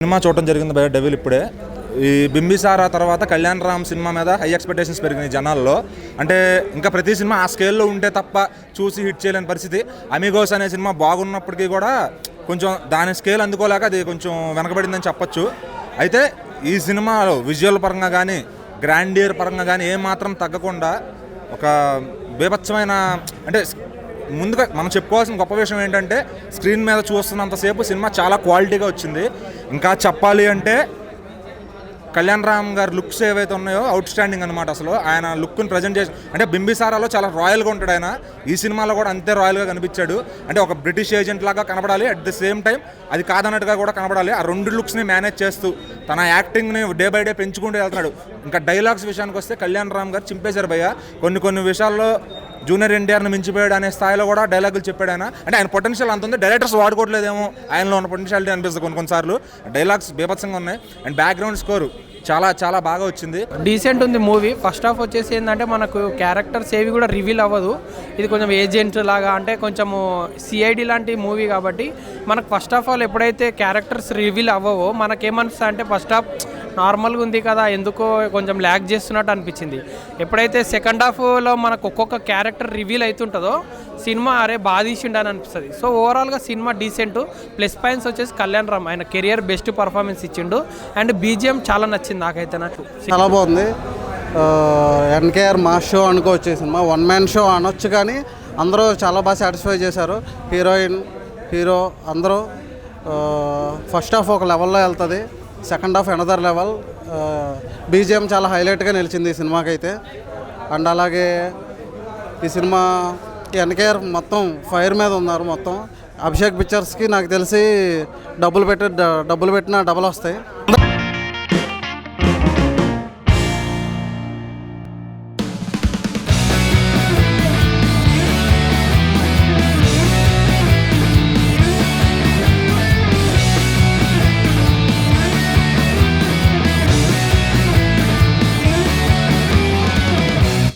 Cinema చూడటం జరిగింది బయట డెవిల్ ఇప్పుడే. ఈ బింబిసారా తర్వాత కళ్యాణ్ రామ్ సినిమా మీద హై ఎక్స్పెక్టేషన్స్ పెరిగినాయి జనాల్లో. అంటే ఇంకా ప్రతి సినిమా ఆ స్కేల్లో ఉంటే తప్ప చూసి హిట్ చేయలేని పరిస్థితి. అమిగోస్ అనే సినిమా బాగున్నప్పటికీ కూడా కొంచెం దాని స్కేల్ అందుకోలేక అది కొంచెం వెనకబడిందని చెప్పొచ్చు. అయితే ఈ సినిమాలో విజువల్ పరంగా కానీ గ్రాండియర్ పరంగా కానీ ఏమాత్రం తగ్గకుండా ఒక బీభత్సమైన, అంటే ముందుగా మనం చెప్పుకోవాల్సిన గొప్ప విషయం ఏంటంటే స్క్రీన్ మీద చూస్తున్నంతసేపు సినిమా చాలా క్వాలిటీగా వచ్చింది. ఇంకా చెప్పాలి అంటే కళ్యాణ్ రామ్ గారి లుక్స్ ఏవైతే ఉన్నాయో అవుట్ స్టాండింగ్ అనమాట. అసలు ఆయన లుక్ని ప్రజెంట్ చేసి, అంటే బింబిసారాలో చాలా రాయల్గా ఉంటాడు ఆయన, ఈ సినిమాలో కూడా అంతే రాయల్గా కనిపించాడు. అంటే ఒక బ్రిటిష్ ఏజెంట్ లాగా కనబడాలి, అట్ ది సేమ్ టైం అది కాదన్నట్టుగా కూడా కనబడాలి. ఆ రెండు లుక్స్ని మేనేజ్ చేస్తూ తన యాక్టింగ్ని డే బై డే పెంచుకుంటూ వెళ్తున్నాడు. ఇంకా డైలాగ్స్ విషయానికి వస్తే కళ్యాణ్ రామ్ గారు చింపేశారు భయ్య. కొన్ని విషయాల్లో జూనియర్ ఎన్టీఆర్ని మించిపోయాడు అనే స్థాయిలో కూడా డైలాగులు చెప్పాడు ఆయన. అంటే ఆయన పొటెన్షియల్ అంత ఉంది, డైరెక్టర్స్ వాడుకోవట్లేదేమో ఆయనలో ఉన్న పొటెన్షియాలిటీ అనిపిస్తుంది కొన్నిసార్లు. డైలాగ్స్ బీభత్సంగా ఉన్నాయి అండ్ బ్యాక్గ్రౌండ్ స్కోరు చాలా చాలా బాగా వచ్చింది. డీసెంట్ ఉంది మూవీ. ఫస్ట్ హాఫ్ వచ్చేసి ఏంటంటే మనకు క్యారెక్టర్స్ ఏవి కూడా రివీల్ అవ్వదు. ఇది కొంచెం ఏజెంట్ లాగా, అంటే కొంచెము సిఐడి లాంటి మూవీ కాబట్టి మనకు ఫస్ట్ ఆఫ్ ఆల్ ఎప్పుడైతే క్యారెక్టర్స్ రివీల్ అవ్వవో మనకేమనిపిస్తుంది అంటే ఫస్ట్ హాఫ్ నార్మల్గా ఉంది కదా, ఎందుకో కొంచెం ల్యాగ్ చేస్తున్నట్టు అనిపించింది. ఎప్పుడైతే సెకండ్ హాఫ్లో మనకు ఒక్కొక్క క్యారెక్టర్ రివీల్ అవుతుంటుందో సినిమా అరే బాగా తీసిండు అని అనిపిస్తుంది. సో ఓవరాల్గా సినిమా డీసెంట్. ప్లస్ పాయింట్స్ వచ్చేసి కళ్యాణ్ రామ్ ఆయన కెరియర్ బెస్ట్ పర్ఫార్మెన్స్ ఇచ్చిండు అండ్ బీజిఎం చాలా నచ్చింది నాకైతే. నట్లు చాలా బాగుంది. ఎన్కేఆర్ మాస్ షో అనుకోవచ్చు. సినిమా వన్ మ్యాన్ షో అనొచ్చు, కానీ అందరూ చాలా బాగా సాటిస్ఫై చేశారు. హీరోయిన్, హీరో అందరూ. ఫస్ట్ హాఫ్ ఒక లెవెల్లో వెళ్తుంది, second half another level. BGM చాలా హైలైట్గా నిలిచింది ఈ సినిమాకి అయితే. అండ్ అలాగే ఈ సినిమా ఎన్కేఆర్ మొత్తం ఫైర్ మీద ఉన్నారు. మొత్తం అభిషేక్ పిక్చర్స్కి నాకు తెలిసి డబ్బులు పెట్టినా డబుల్ వస్తాయి.